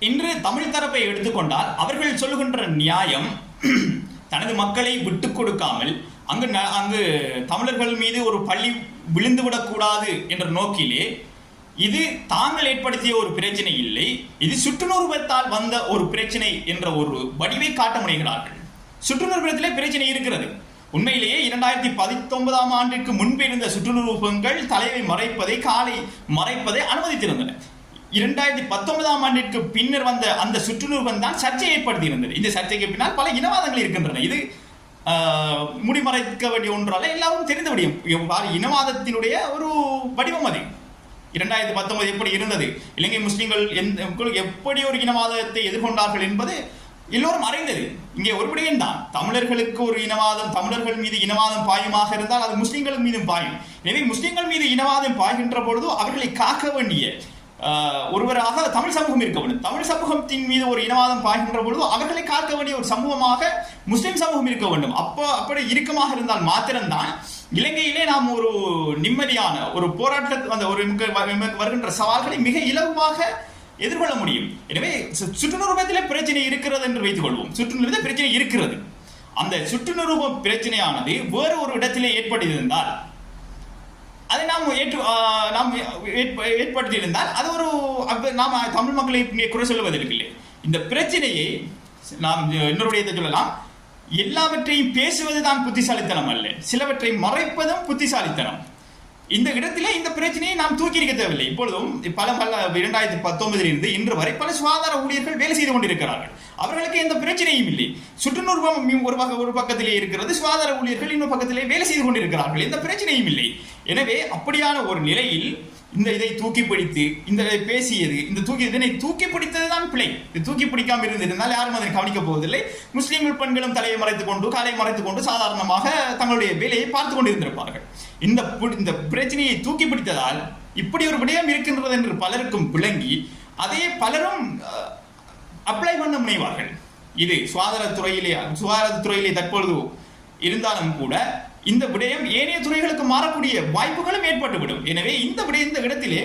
இன்று தமிழ் தரப்பை எடுத்துக்கொண்டால் அவர்கள் சொல்லுகின்ற நியாயம் தனது மக்களை விட்டுக் கொடுக்காமல் அங்கு தமிழர்கள் மீது ஒரு பள்ளி விழுந்துவிடக்கூடாது என்ற நோக்கிலே இது தாங்கள் ஏற்படுத்திய ஒரு பிரச்சனை இல்லை, இது சுற்றுநூறுவத்தால் வந்த ஒரு பிரச்சனை என்ற ஒரு வடிவை காட்ட முனைகிறார்கள். சுற்றுநூறுவத்திலே பிரச்சனை இருக்கிறது. உண்மையிலேயே 2019 ஆண்டிற்கு முன்பு இருந்த சுற்றுநூறுவங்கள் தலையை மறைப்பதை காலை மறைப்பதை அனுமதித்திருந்தன. 2019 ஆண்டிற்கு பின்னர் வந்த அந்த சுற்றுநூறுவம் தான் சர்ச்சையை ஏற்படுத்தி இருந்தது. இந்த சர்ச்சைக்கு பின்னால் பல இனவாதங்கள் இருக்கின்றன. இது முடிமறைக்க வேண்டிய ஒன்றால எல்லாரும் தெரிந்து முடியும். இனவாதத்தினுடைய ஒரு வடிவம் அது. 2019 எப்படி இருந்தது, இலங்கை முஸ்லிம்கள் எப்படி ஒரு இனவாதத்தை எதிர்கொண்டார்கள் என்பது எல்லோரும் அறிந்தது. இங்கே ஒரு விடயம் தான், தமிழர்களுக்கு ஒரு இனவாதம், தமிழர்கள் மீது இனவாதம் பாயமாக இருந்தால் அது முஸ்லிம்கள் மீதும் பாயும். எனவே முஸ்லிம்கள் மீது இனவாதம் பாய்கின்ற பொழுது அவர்களை காக்க வேண்டிய ஒருவராக தமிழ் சமூகம் இருக்க வேண்டும். தமிழ் சமூகத்தின் மீது ஒரு இனவாதம் பாய்கின்ற பொழுது அவர்களை காக்க வேண்டிய ஒரு சமூகமாக முஸ்லிம் சமூகம் இருக்க வேண்டும். அப்படி இறுக்கமாக இருந்தால் மாத்திரம்தான் இலங்கையிலே நாம் ஒரு நிம்மதியான ஒரு போராட்ட அந்த ஒரு வருகின்ற சவால்களை மிக இலகுவாக எதிர்கொள்ள முடியும். எனவே சுற்றுநூறுவத்திலே பிரச்சனை இருக்கிறது என்று வைத்துக் கொள்வோம். சுற்றுநூறுவத்தில் பிரச்சனை இருக்கிறது. அந்த சுற்றுநூறுவ பிரச்சனையானது வேறு ஒரு இடத்திலே ஏற்பட்டிருந்தால் அதை நாம் ஏற்படுத்தியிருந்தால் அது ஒரு நாம் தமிழ் மக்களை இங்கே குறை சொல்லுவதற்கில்லை. இந்த பிரச்சனையை நாம் இன்னொரு சொல்லலாம், எல்லாவற்றையும் பேசுவதுதான் புத்திசாலித்தனம் அல்ல, சிலவற்றை மறைப்பதும் புத்திசாலித்தனம். இந்த இடத்திலே இந்த பிரச்சனையை நாம் தூக்கி இருக்க தேவையில்லை. இப்பொழுதும் பல 2019 இன்று வரை பல சுகாதார ஊழியர்கள் வேலை செய்து கொண்டிருக்கிறார்கள். அவர்களுக்கு எந்த பிரச்சனையும் இல்லை. சுற்றுநூறுவம் ஒரு பக்கத்திலே இருக்கிறது, சுகாதார ஊழியர்கள் இன்னொரு பக்கத்திலே வேலை செய்து கொண்டிருக்கிறார்கள், எந்த பிரச்சனையும் இல்லை. எனவே அப்படியான ஒரு நிலையில் இதை தூக்கி பிடித்து இந்த பேசியது, இதனை தூக்கி பிடித்ததுதான் பிழை. இது தூக்கி பிடிக்காமல் இருந்திருந்தால் யாரும் அதனை கவனிக்கப் போவதில்லை. முஸ்லீம்கள் பெண்களும் தலையை மறைத்துக் கொண்டு காலை மறைத்துக் கொண்டு சாதாரணமாக தங்களுடைய வேலையை பார்த்து கொண்டிருந்திருப்பார்கள். இந்த பிரச்சனையை தூக்கி பிடித்ததால் இப்படி ஒரு விடயம் இருக்கின்றது என்று பலருக்கும் விளங்கி அதே பலரும் அப்ளை பண்ண முனைவார்கள். இது சுகாதாரத்துறையிலே தற்பொழுது இருந்தாலும் கூட இந்த விடயம் ஏனைய துறைகளுக்கு மாறக்கூடிய வாய்ப்புகளும் ஏற்பட்டுவிடும். எனவே இந்த இடத்திலே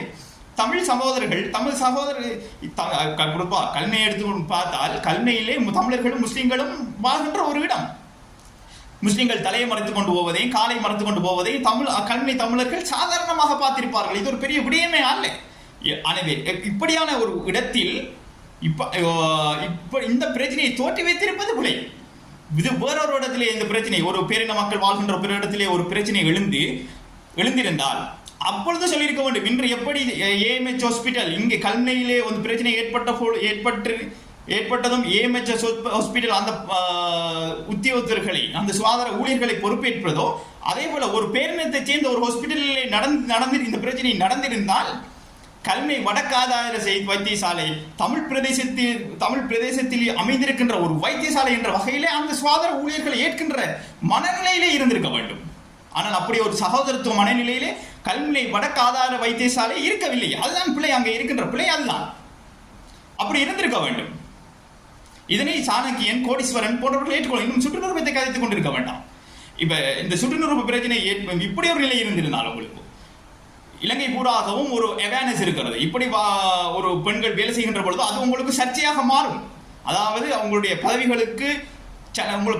தமிழ் சகோதரர்கள் கல்னை எடுத்து பார்த்தால் கல்னையிலே தமிழர்களும் முஸ்லிம்களும் வாழ்கின்ற ஒரு இடம். முஸ்லிம்கள் தலையை மறைத்துக் கொண்டு போவதையும் காலை மறைத்துக் கொண்டு போவதையும் கல்னை தமிழர்கள் சாதாரணமாக பார்த்திருப்பார்கள். இது ஒரு பெரிய விடயமே அல்ல. எனவே இப்படியான ஒரு இடத்தில் இந்த பிரச்சனையை தோற்றி வைத்திருப்பது பிழை. இது வேறொரு இடத்திலே இந்த பிரச்சனை, ஒரு பேரின மக்கள் வாழ்கின்ற ஒரு இடத்திலே ஒரு பிரச்சனை எழுந்திருந்தால் அப்பொழுது சொல்லியிருக்க வேண்டும். இன்று எப்படி ஏஎம்ஹெச் ஹாஸ்பிட்டல் இங்கே கல்னையிலே ஒரு பிரச்சனை ஏற்பட்டதும் ஏஎம்ஹெச் ஹாஸ்பிட்டல் அந்த உத்தியோகத்தர்களை அந்த சுகாதார ஊழியர்களை பொறுப்பேற்பதோ அதே போல ஒரு பேரினத்தை சேர்ந்த ஒரு ஹாஸ்பிட்டலிலே நடந்து இந்த பிரச்சனை நடந்திருந்தால் கல்னை வடக்காதார வைத்தியசாலை தமிழ் பிரதேசத்தில் அமைந்திருக்கின்ற ஒரு வைத்தியசாலை என்ற வகையிலே அந்த சுகாதார ஊழியர்களை ஏற்கின்ற மனநிலையிலே இருந்திருக்க வேண்டும். ஆனால் அப்படி ஒரு சகோதரத்துவ மனநிலையிலே கல்னை வடக்காதார வைத்தியசாலை இருக்கவில்லை. அதுதான் பிழை. அங்கே இருக்கின்ற பிழை அதுதான். அப்படி இருந்திருக்க வேண்டும். இதனை சாணக்கியன், கோடீஸ்வரன் போன்றவர்கள் ஏற்றுக்கொள்ள இன்னும் சுற்றுநூறுவத்தை கதைத்துக் கொண்டிருக்க வேண்டாம். இப்ப இந்த சுற்றுநூறுவ பிரச்சனை இப்படி ஒரு நிலை இருந்திருந்தால் உங்களுக்கு இலங்கை பூராகவும் ஒரு அவேர்னஸ் இருக்கிறது. இப்படி ஒரு பெண்கள் வேலை செய்கின்ற பொழுது அது உங்களுக்கு சர்ச்சையாக மாறும். அதாவது அவங்களுடைய பதவிகளுக்கு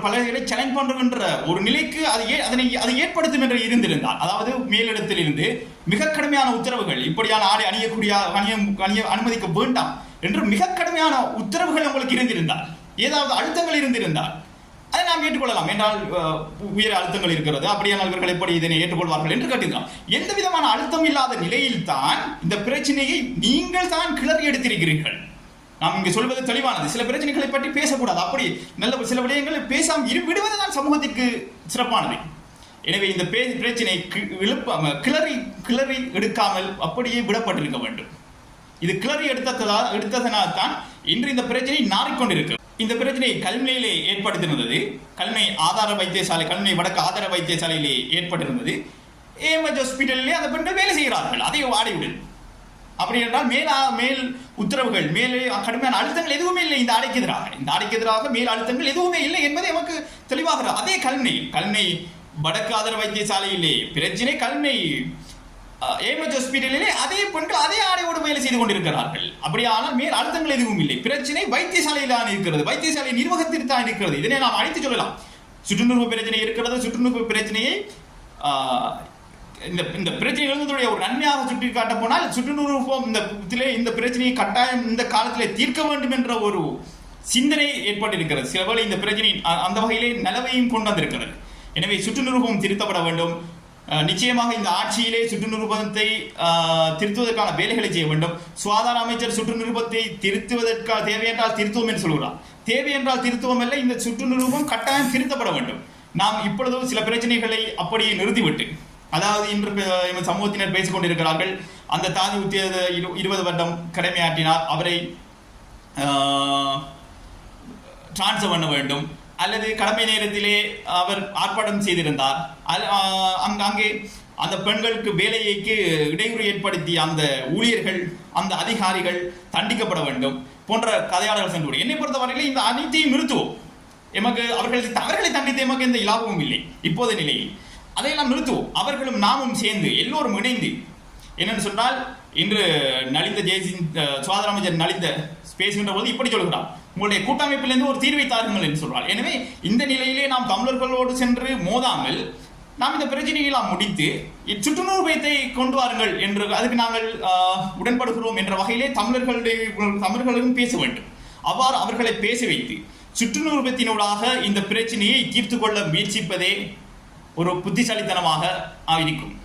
பதவிகளை சேலஞ்ச் பண்ணுகின்ற ஒரு நிலைக்கு அதை ஏற்படுத்தும் என்று இருந்திருந்தால், அதாவது மேலிடத்தில் இருந்து மிக கடுமையான உத்தரவுகள், இப்படியான ஆடை அணிய அனுமதிக்க வேண்டாம் என்று மிக கடுமையான உத்தரவுகள் உங்களுக்கு இருந்திருந்தால், ஏதாவது அழுத்தங்கள் இருந்திருந்தால் அதை நாம் ஏற்றுக்கொள்ளலாம். என்றால் உயர் அழுத்தங்கள் இருக்கிறது, அப்படியானால் இவர்கள் எப்படி இதனை ஏற்றுக்கொள்வார்கள் என்று கேட்டுக்கலாம். எந்த விதமான அழுத்தம் இல்லாத நிலையில் தான் இந்த பிரச்சனையை நீங்கள் தான் கிளறி எடுத்திருக்கிறீர்கள். நாம் இங்கு சொல்வது தெளிவானது. சில பிரச்சனைகளை பற்றி பேசக்கூடாது, அப்படி நல்ல சில விடயங்களை பேசாமல் விடுவதுதான் சமூகத்திற்கு சிறப்பானது. எனவே இந்த பிரச்சனை கிளறி எடுக்காமல் அப்படியே விடப்பட்டிருக்க வேண்டும். இது கிளறி எடுத்ததனால் தான் இன்று இந்த பிரச்சனை நாறிக்கொண்டிருக்கு. இந்த பிரச்சனை கல்முனையிலே ஏற்படுத்தியிருந்தது. கல்முனை ஆதார வைத்தியசாலை, கல்முனை வடக்கு ஆதார வைத்தியசாலையிலே ஏற்பட்டிருந்தது. ஏஎம்ஹெச் ஹாஸ்பிட்டலிலே அந்த பெண்கள் வேலை செய்கிறார்கள். அதை ஆடையுடன் அப்படி என்றால் மேல் உத்தரவுகள், மேலே கடுமையான அழுத்தங்கள் எதுவுமே இல்லை. இந்த ஆடைக்கு எதிராக மேல் அழுத்தங்கள் எதுவுமே இல்லை என்பதை நமக்கு தெளிவாகிறது. அதே கல்முனை வடக்கு ஆதார வைத்தியசாலையிலே பிரச்சனை கல்முனை ஏமஜ் ஹாஸ்பிட்டலிலே அதே பெண்கள் அதே ஆடையோடு வேலை செய்து கொண்டிருக்கிறார்கள். அப்படியானால் மேல் அழுத்தங்கள் எதுவும் இல்லை. பிரச்சனை வைத்தியசாலையில் தான் இருக்கிறது, வைத்தியசாலை நிர்வாகத்தில் தான் இருக்கிறது. இதனை நாம் அழைத்து சொல்லலாம். சுற்றுநூறு பிரச்சனை இருக்கிறது. சுற்றுநூறு பிரச்சனையை இந்த பிரச்சனை எழுதுவதுடைய ஒரு நன்மையாக சுட்டி காட்ட போனால் சுற்றுநூறுபம் இந்த பிரச்சனையை கட்டாயம் இந்த காலத்திலே தீர்க்க வேண்டும் என்ற ஒரு சிந்தனை ஏற்பட்டிருக்கிறது. சில வேளை இந்த பிரச்சனை அந்த வகையிலே நலவையும் கொண்டு வந்திருக்கிறது. எனவே சுற்றுநூறுபம் திருத்தப்பட வேண்டும். நிச்சயமாக இந்த ஆட்சியிலே சுற்றுநிருபத்தை திருத்துவதற்கான வேலைகளை செய்ய வேண்டும். சுகாதார அமைச்சர் சுற்றுநிருபத்தை திருத்துவதற்காக தேவையென்றால் திருத்துவோம் என்று சொல்கிறார். தேவை என்றால் திருத்துவம் அல்ல, இந்த சுற்றுநிருபம் கட்டாயம் திருத்தப்பட வேண்டும். நாம் இப்பொழுது சில பிரச்சனைகளை அப்படியே நிறுத்திவிட்டு, அதாவது இன்று சமூகத்தினர் பேசிக் கொண்டிருக்கிறார்கள், அந்த தாதி உத்தியோக 20 வருடம் கடமையாற்றினார், அவரை டிரான்ஸ்ஃபர் பண்ண வேண்டும், அல்லது கடமை நேரத்திலே அவர் ஆர்ப்பாட்டம் செய்திருந்தார், அங்கே அந்த பெண்களுக்கு வேலைக்கு இடையூறு ஏற்படுத்திய அந்த ஊழியர்கள், அந்த அதிகாரிகள் தண்டிக்கப்பட வேண்டும் போன்ற கதையாளர்கள் சென்று என்னை பொறுத்தவரையில் இந்த அனைத்தையும் நிறுத்துவோம். எமக்கு அவர்களை தண்டித்து எமக்கு எந்த இலாபமும் இல்லை இப்போது நிலையில். அதையெல்லாம் நிறுத்துவோம். அவர்களும் நாமும் சேர்ந்து எல்லோரும் இணைந்து, என்னென்னு சொன்னால் இன்று நலிந்த சுகாதார அமைச்சர் நலிந்த பேசுகின்ற போது இப்படி சொல்கிறார், உங்களுடைய கூட்டமைப்பிலிருந்து ஒரு தீர்வை தாருங்கள் என்று சொல்றார். எனவே இந்த நிலையிலே நாம் தமிழர்களோடு சென்று மோதாமல் நாம் இந்த பிரச்சனையை முடித்து சுற்றுநூறுபயத்தை கொண்டு வாருங்கள் என்று அதுக்கு நாங்கள் உடன்படுகிறோம் என்ற வகையிலே தமிழர்களும் பேச வேண்டும். அவ்வாறு அவர்களை பேச வைத்து சுற்றுநூறுபயத்தினூடாக இந்த பிரச்சனையை தீர்த்து கொள்ள முயற்சிப்பதே ஒரு புத்திசாலித்தனமாக இருக்கும்.